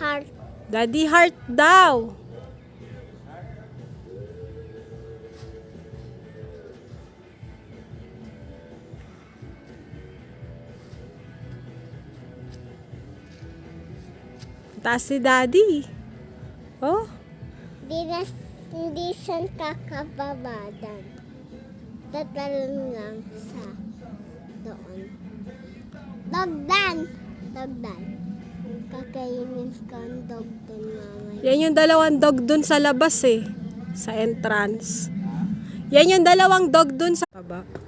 Heart. Daddy Heart daw. Taas si Daddy. Oh. Hindi siya kakababadan. Tatalon lang sa doon. Dogdan! Dogdan. Kakainin ka ang dog doon, mamaya. Yan yung dalawang dog dun sa labas eh. Sa entrance. Yan yung dalawang dog dun sa baba.